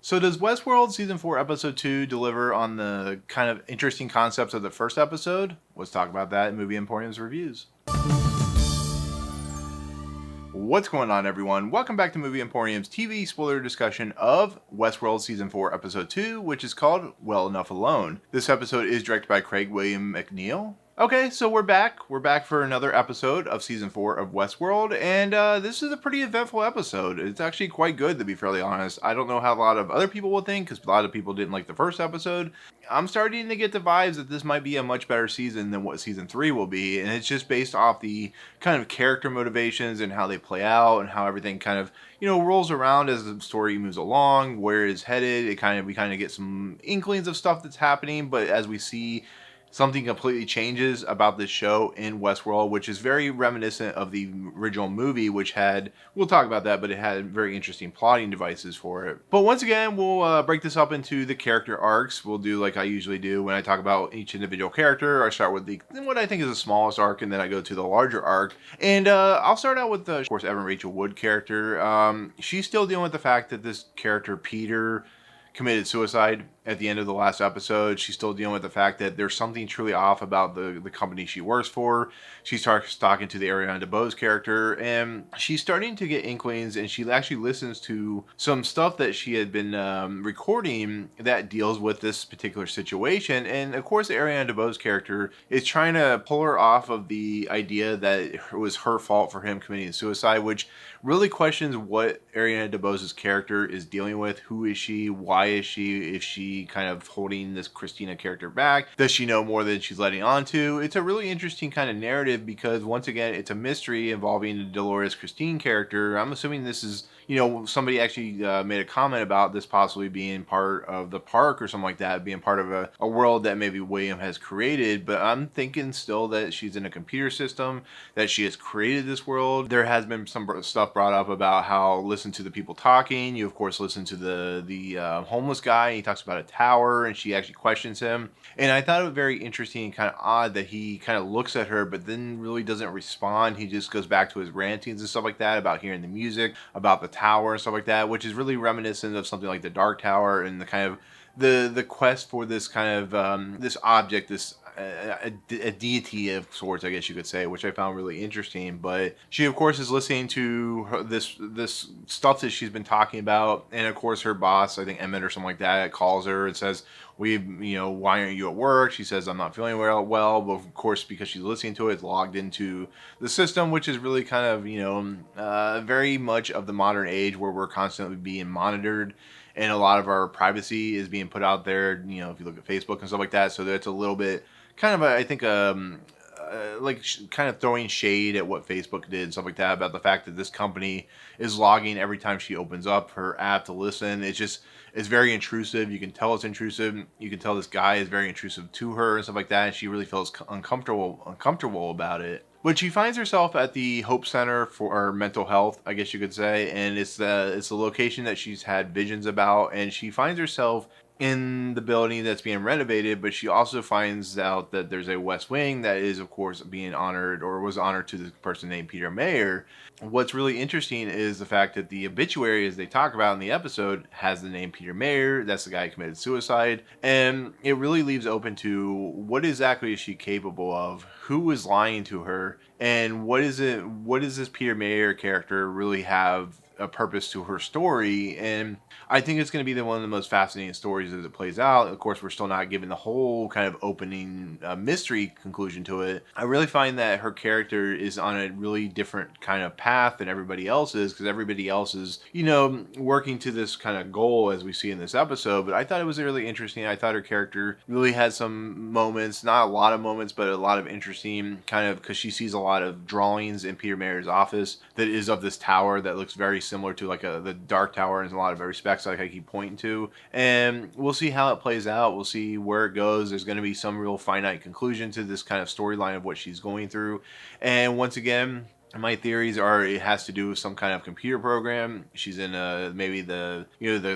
So does Westworld Season 4 Episode 2 deliver on the kind of interesting concepts of the first episode? Let's talk about that in Movie Emporium's reviews. What's going on, everyone? Welcome back to Movie Emporium's TV spoiler discussion of Westworld Season 4 Episode 2, which is called Well Enough Alone. This episode is directed by Craig William Macneill. Okay, so we're back. We're back for another episode of Season 4 of Westworld, and this is a pretty eventful episode. It's actually quite good, to be fairly honest. I don't know how a lot of other people will think, because a lot of people didn't like the first episode. I'm starting to get the vibes that this might be a much better season than what Season 3 will be, and it's just based off the kind of character motivations and how they play out, and how everything kind of, rolls around as the story moves along, where it's headed. We kind of get some inklings of stuff that's happening, but as we see, something completely changes about this show in Westworld, which is very reminiscent of the original movie, which had, we'll talk about that, but it had very interesting plotting devices for it. But once again, we'll break this up into the character arcs. We'll do like I usually do when I talk about each individual character. I start with what I think is the smallest arc, and then I go to the larger arc. And I'll start out with, of course, Evan Rachel Wood character. She's still dealing with the fact that this character, Peter, committed suicide at the end of the last episode. She's still dealing with the fact that there's something truly off about the company she works for. She starts talking to the Ariana DeBose character, and she's starting to get inklings, and she actually listens to some stuff that she had been recording that deals with this particular situation. And of course, the Ariana DeBose character is trying to pull her off of the idea that it was her fault for him committing suicide, which really questions what Ariana DeBose's character is dealing with. Who is she? Why is she? Is she kind of holding this Christina character back? Does she know more than she's letting on to? It's a really interesting kind of narrative because, once again, it's a mystery involving the Dolores Christine character. I'm assuming this is, somebody actually made a comment about this possibly being part of the park or something like that, being part of a world that maybe William has created. But I'm thinking still that she's in a computer system, that she has created this world. There has been some stuff brought up about how listen to the people talking. You, of course, listen to the homeless guy. And he talks about a tower, and she actually questions him. And I thought it was very interesting and kind of odd that he kind of looks at her, but then really doesn't respond. He just goes back to his rantings and stuff like that about hearing the music, about the tower and stuff like that, which is really reminiscent of something like the Dark Tower and the kind of the quest for this kind of this object, this a deity of sorts, I guess you could say, which I found really interesting. But she, of course, is listening to this stuff that she's been talking about, and of course her boss, I think Emmett or something like that, calls her and says, why aren't you at work? She says, I'm not feeling well, but of course, because she's listening to it, it's logged into the system, which is really kind of, very much of the modern age where we're constantly being monitored, and a lot of our privacy is being put out there, if you look at Facebook and stuff like that. So that's a little bit kind of, I think, kind of throwing shade at what Facebook did, stuff like that, about the fact that this company is logging every time she opens up her app to listen. It's very intrusive. You can tell it's intrusive. You can tell this guy is very intrusive to her and stuff like that. And she really feels uncomfortable about it. But she finds herself at the Hope Center for Mental Health, I guess you could say, and it's the location that she's had visions about, and she finds herself in the building that's being renovated, but she also finds out that there's a West Wing that is, of course, being honored, or was honored, to the person named Peter Mayer. What's really interesting is the fact that the obituary, as they talk about in the episode, has the name Peter Mayer. That's the guy who committed suicide. And it really leaves open to what exactly is she capable of? Who is lying to her? And what does this Peter Mayer character really have a purpose to her story? And I think it's going to be one of the most fascinating stories as it plays out. Of course, we're still not given the whole kind of opening mystery conclusion to it. I really find that her character is on a really different kind of path than everybody else is, because everybody else is, working to this kind of goal, as we see in this episode. But I thought it was really interesting. I thought her character really had some moments, not a lot of moments, but a lot of interesting kind of, because she sees a lot of drawings in Peter Mayer's office that is of this tower that looks very similar to like the Dark Tower in a lot of respects, like I keep pointing to. And we'll see how it plays out. We'll see where it goes. There's going to be some real finite conclusion to this kind of storyline of what she's going through. And once again, My theories are it has to do with some kind of computer program. She's in maybe the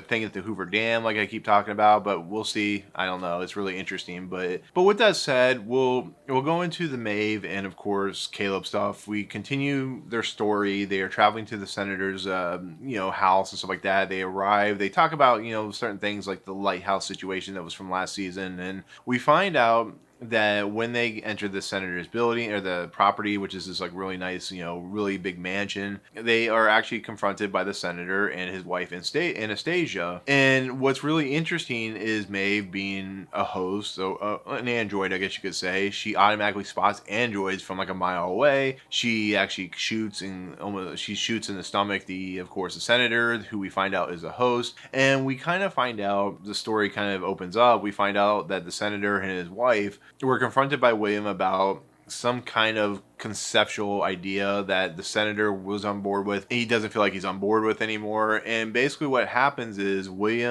thing at the Hoover Dam, like I keep talking about. But we'll see. I don't know. It's really interesting. But with that said, we'll go into the Maeve and of course Caleb stuff. We continue their story. They are traveling to the senator's house and stuff like that. They arrive. They talk about certain things like the lighthouse situation that was from last season, and we find out that when they enter the senator's building or the property, which is this like really nice, really big mansion, they are actually confronted by the senator and his wife Anastasia. And what's really interesting is Maeve being a host, so an android, I guess you could say. She automatically spots androids from like a mile away. She actually shoots in the stomach of course the senator, who we find out is a host. And we kind of find out, the story kind of opens up. We find out that the senator and his wife were confronted by William about some kind of conceptual idea that the senator was on board with. He doesn't feel like he's on board with anymore. And basically what happens is we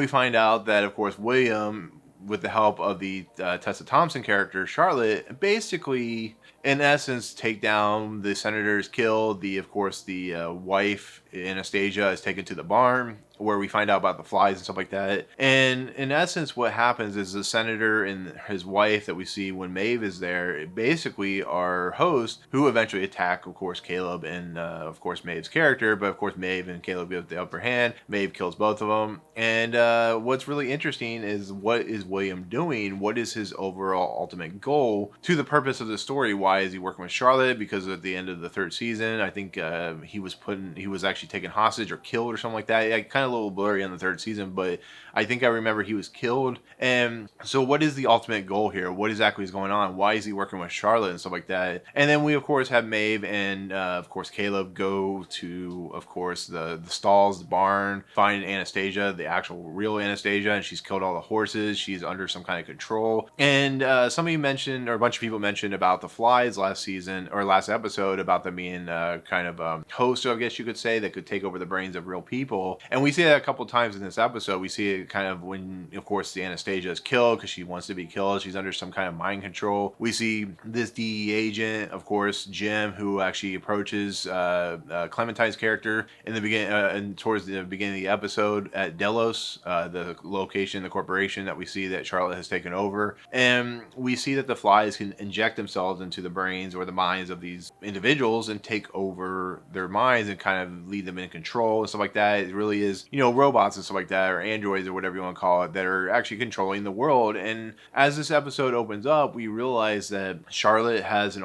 find out that of course William, with the help of the Tessa Thompson character, Charlotte, basically in essence take down the senator's killed. Of course the wife Anastasia is taken to the barn where we find out about the flies and stuff like that. And in essence, what happens is the senator and his wife that we see when Maeve is there basically are hosts who eventually attack, of course, Caleb and, of course, Maeve's character. But, of course, Maeve and Caleb get the upper hand. Maeve kills both of them. And what's really interesting is, what is William doing? What is his overall ultimate goal to the purpose of the story? Why is he working with Charlotte? Because at the end of the third season, I think he was actually taken hostage or killed or something like that. I kind of a little blurry on the third season, but I think I remember he was killed. And so what is the ultimate goal here? What exactly is going on? Why is he working with Charlotte and stuff like that? And then we of course have Maeve and of course Caleb go to of course the stalls, the barn, find Anastasia, the actual real Anastasia, and she's killed all the horses. She's under some kind of control. And somebody mentioned, or a bunch of people mentioned, about the flies last season or last episode, about them being kind of hosts, I guess you could say, that could take over the brains of real people. And we see that a couple times in this episode. We see it kind of when, of course, the Anastasia is killed because she wants to be killed. She's under some kind of mind control. We see this DE agent, of course, Jim, who actually approaches Clementine's character in the beginning, and towards the beginning of the episode at Delos, the location, the corporation that we see that Charlotte has taken over. And we see that the flies can inject themselves into the brains or the minds of these individuals and take over their minds and kind of lead them in control and stuff like that. It really is, robots and stuff like that, or androids or whatever you want to call it, that are actually controlling the world. And as this episode opens up, we realize that Charlotte has an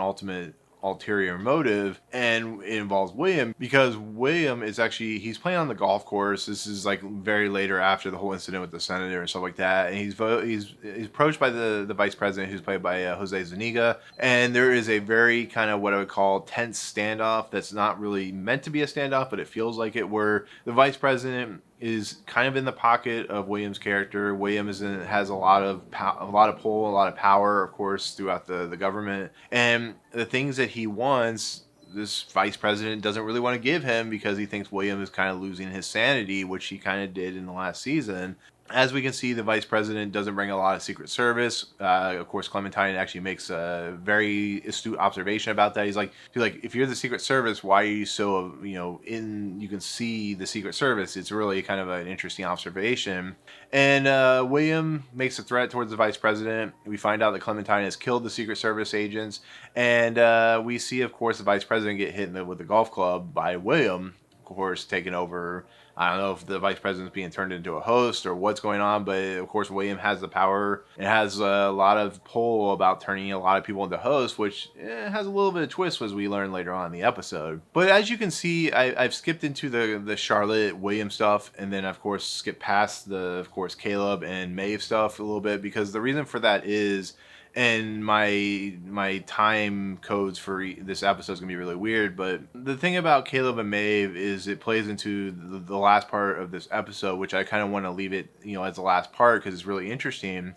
ulterior motive, and it involves William, because William is actually, he's playing on the golf course. This is like very later after the whole incident with the senator and stuff like that, and he's approached by the vice president, who's played by José Zúñiga, and there is a very kind of what I would call tense standoff that's not really meant to be a standoff, but it feels like it, where the vice president is kind of in the pocket of William's character. William has a lot of pull, a lot of power, of course, throughout the government. And the things that he wants, this vice president doesn't really want to give him, because he thinks William is kind of losing his sanity, which he kind of did in the last season. As we can see, the vice president doesn't bring a lot of Secret Service. Of course, Clementine actually makes a very astute observation about that. He's like, if you're the Secret Service, why are you so, you can see the Secret Service? It's really kind of an interesting observation. And William makes a threat towards the vice president. We find out that Clementine has killed the Secret Service agents. And we see, of course, the vice president get hit with the golf club by William, of course, taking over. I don't know if the vice president's being turned into a host or what's going on, but of course William has the power. It has a lot of pull about turning a lot of people into hosts, which has a little bit of twist, as we learn later on in the episode. But as you can see, I've skipped into the Charlotte William stuff, and then of course skipped past of course Caleb and Maeve stuff a little bit, because the reason for that is, and my time codes for this episode is going to be really weird, but the thing about Caleb and Maeve is it plays into the last part of this episode, which I kind of want to leave it, as the last part, because it's really interesting.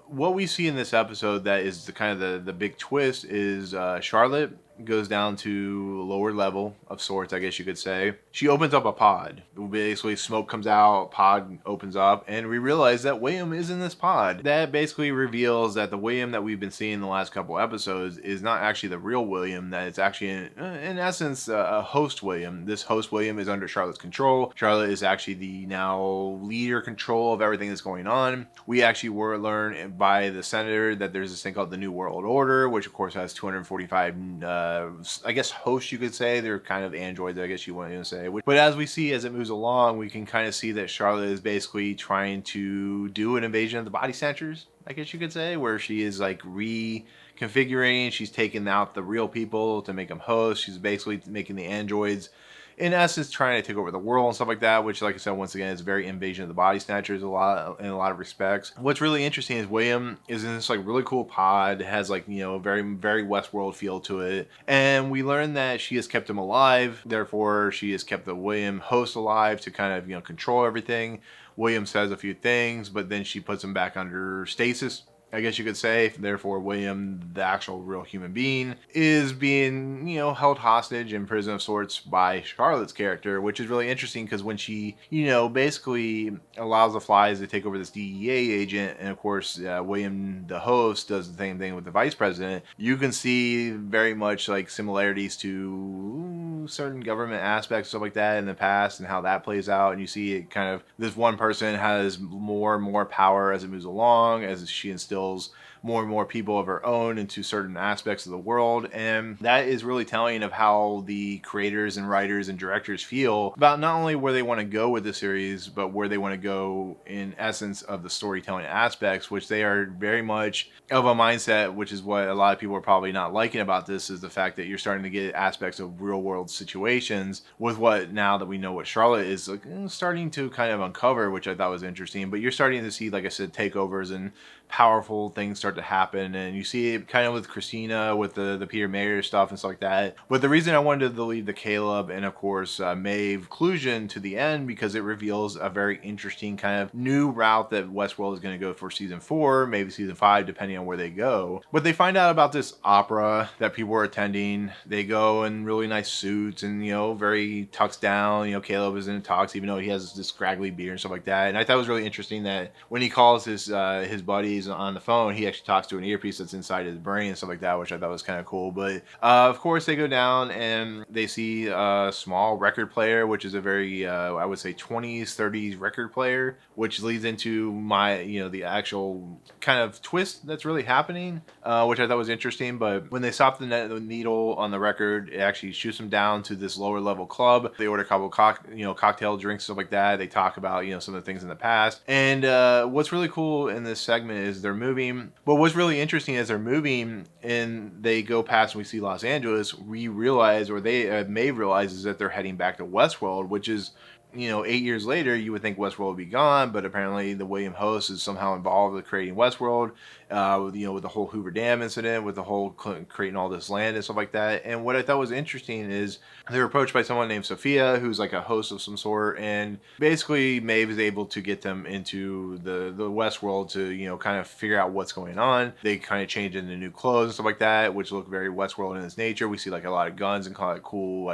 What we see in this episode that is the kind of the big twist is Charlotte goes down to lower level of sorts, I guess you could say. She opens up a pod. Basically, smoke comes out, pod opens up, and we realize that William is in this pod. That basically reveals that the William that we've been seeing in the last couple episodes is not actually the real William, that it's actually, in essence, a host William. This host William is under Charlotte's control. Charlotte is actually the now leader control of everything that's going on. We actually were learned by the senator that there's this thing called the New World Order, which of course has 245, I guess, hosts, you could say. They're kind of androids, I guess you want to say. But as we see as it moves along, we can kind of see that Charlotte is basically trying to do an invasion of the body snatchers, I guess you could say, where she is like reconfiguring. She's taking out the real people to make them hosts. She's basically making the androids, in essence, trying to take over the world and stuff like that, which, like I said, once again, is very invasion of the body snatchers in a lot of respects. What's really interesting is William is in this like really cool pod. It has like, a very, very Westworld feel to it. And we learn that she has kept him alive. Therefore, she has kept the William host alive to kind of, control everything. William says a few things, but then she puts him back under stasis, I guess you could say. Therefore, William, the actual real human being, is being, held hostage in prison of sorts by Charlotte's character, which is really interesting because when she, basically allows the Flies to take over this DEA agent, and of course, William, the host, does the same thing with the vice president, you can see very much like similarities to certain government aspects, stuff like that in the past, and how that plays out. And you see it kind of, this one person has more and more power as it moves along, as she instills more and more people of her own into certain aspects of the world. And that is really telling of how the creators and writers and directors feel about not only where they want to go with the series, but where they want to go in essence of the storytelling aspects, which they are very much of a mindset, which is what a lot of people are probably not liking about this, is the fact that you're starting to get aspects of real world situations with what, now that we know what Charlotte is like, starting to kind of uncover, which I thought was interesting. But you're starting to see, like I said, takeovers and powerful things start to happen, and you see it kind of with Christina, with the Peter Mayer stuff and stuff like that. But the reason I wanted to leave the Caleb and of course Maeve conclusion to the end, because it reveals a very interesting kind of new route that Westworld is going to go for season 4, maybe season 5, depending on where they go. But they find out about this opera that people are attending. They go in really nice suits and very tucked down. Caleb is in tux, even though he has this scraggly beard and stuff like that. And I thought it was really interesting that when he calls his buddies on the phone, he actually talks to an earpiece that's inside his brain and stuff like that, which I thought was kind of cool. But of course, they go down and they see a small record player, which is a very I would say 20s 30s record player, which leads into my the actual kind of twist that's really happening, which I thought was interesting. But when they stop the needle on the record, it actually shoots them down to this lower level club. They order a couple cocktail drinks, stuff like that. They talk about some of the things in the past. And what's really cool in this segment is they're moving. But what's really interesting is they're moving and they go past and we see Los Angeles. We realize, or they Maeve realizes, that they're heading back to Westworld, which is 8 years later, you would think Westworld would be gone, but apparently the William host is somehow involved with creating Westworld, with the whole Hoover Dam incident, with the whole creating all this land and stuff like that. And what I thought was interesting is they were approached by someone named Sophia, who's like a host of some sort, and basically Maeve is able to get them into the Westworld to, kind of figure out what's going on. They kind of change into new clothes and stuff like that, which look very Westworld in its nature. We see like a lot of guns and kind of cool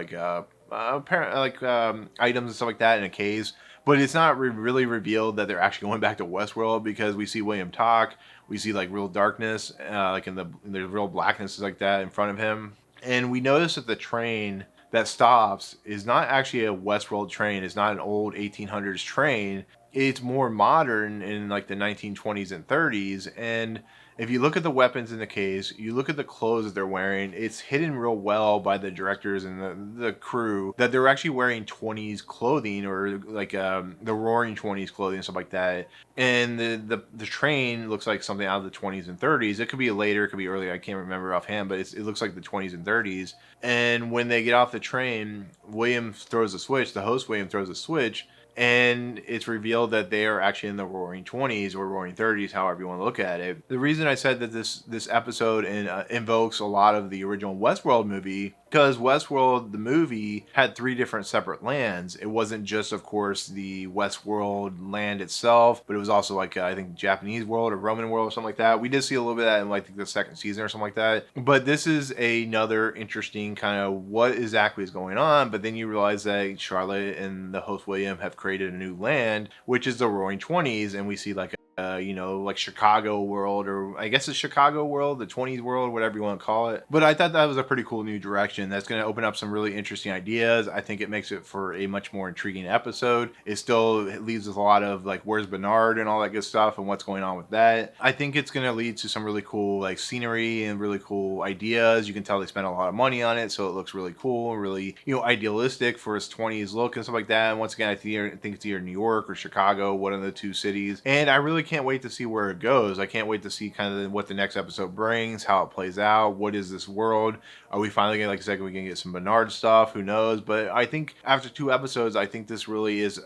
items and stuff like that in a cave, but it's not really revealed that they're actually going back to Westworld, because we see William talk, we see like real darkness, like there's real blackness like that in front of him, and we notice that the train that stops is not actually a Westworld train. It's not an old 1800s train. It's more modern in like the 1920s and 30s, and if you look at the weapons in the case, you look at the clothes that they're wearing, it's hidden real well by the directors and the crew that they're actually wearing 20s clothing, or like the roaring 20s clothing and stuff like that. And the train looks like something out of the 20s and 30s. It could be later, it could be earlier, I can't remember offhand, but it looks like the 20s and 30s. And when they get off the train, William throws a switch, the host William throws a switch, and it's revealed that they are actually in the Roaring 20s or Roaring 30s, however you want to look at it. The reason I said that this episode invokes a lot of the original Westworld movie Because Westworld, the movie, had 3 different separate lands. It wasn't just, of course, the Westworld land itself, but it was also like, I think, Japanese world or Roman world or something like that. We did see a little bit of that in like the second season or something like that. But this is another interesting kind of what exactly is going on. But then you realize that Charlotte and the host William have created a new land, which is the Roaring Twenties, and we see like like Chicago world, or I guess it's Chicago world, the 20s world, whatever you want to call it. But I thought that was a pretty cool new direction that's going to open up some really interesting ideas. I think it makes it for a much more intriguing episode. It leaves with a lot of like, where's Bernard and all that good stuff and what's going on with that. I think it's going to lead to some really cool like scenery and really cool ideas. You can tell they spent a lot of money on it, so it looks really cool, really, idealistic for its 20s look and stuff like that. And once again, I think it's either New York or Chicago, one of the 2 cities. And I really can't wait to see where it goes. I can't wait to see kind of what the next episode brings, how it plays out. What is this world? Are we finally gonna, like I said, we can get some Bernard stuff? Who knows? But I think after 2 episodes, I think this really is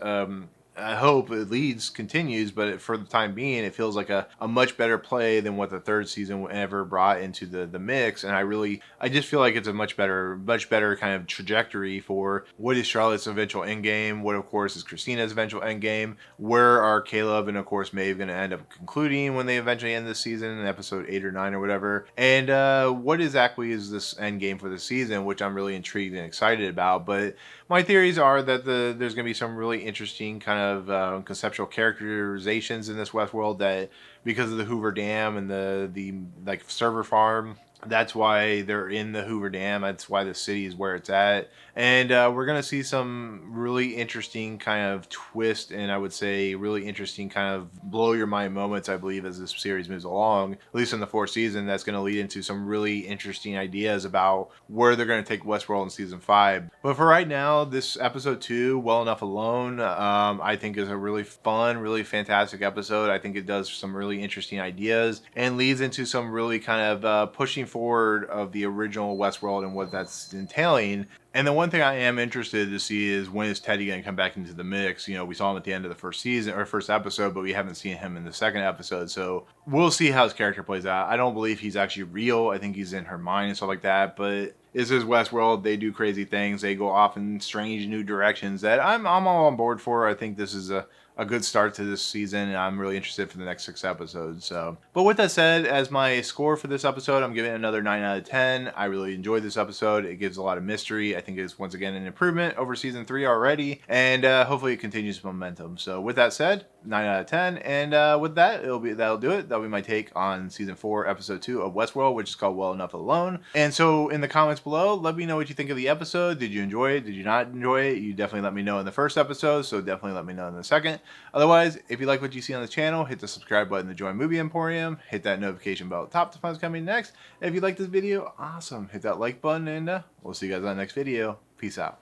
I hope it continues, but for the time being, it feels like a much better play than what the 3rd season ever brought into the mix. And I just feel like it's a much better kind of trajectory for what is Charlotte's eventual end game, what of course is Christina's eventual end game, where are Caleb and of course Maeve going to end up concluding when they eventually end this season in episode 8 or 9 or whatever, and what exactly is this end game for the season, which I'm really intrigued and excited about. But my theories are that there's going to be some really interesting kind of conceptual characterizations in this Westworld, that because of the Hoover Dam and the like server farm, that's why they're in the Hoover Dam. That's why the city is where it's at. And we're going to see some really interesting kind of twist, and I would say really interesting kind of blow your mind moments, I believe, as this series moves along, at least in the 4th season. That's going to lead into some really interesting ideas about where they're going to take Westworld in season 5. But for right now, this episode 2, Well Enough Alone, I think is a really fun, really fantastic episode. I think it does some really interesting ideas and leads into some really kind of pushing forward of the original Westworld and what that's entailing. And the one thing I am interested to see is, when is Teddy going to come back into the mix? We saw him at the end of the first episode, but we haven't seen him in the 2nd episode. So we'll see how his character plays out. I don't believe he's actually real. I think he's in her mind and stuff like that. But this is Westworld. They do crazy things. They go off in strange new directions that I'm all on board for. I think this is a good start to this season, and I'm really interested for the next 6 episodes. So, but with that said, as my score for this episode, I'm giving it another 9 out of 10. I really enjoyed this episode. It gives a lot of mystery. I think it's once again an improvement over season 3 already, and hopefully it continues momentum. So with that said, 9 out of 10, and with that, that'll do it. That'll be my take on season 4, episode 2 of Westworld, which is called Well Enough Alone. And so in the comments below, let me know what you think of the episode. Did you enjoy it? Did you not enjoy it? You definitely let me know in the 1st episode, so definitely let me know in the 2nd. Otherwise, if you like what you see on the channel, hit the subscribe button to join Movie Emporium. Hit that notification bell at the top to find what's coming next. If you like this video, awesome. Hit that like button, and we'll see you guys on the next video. Peace out.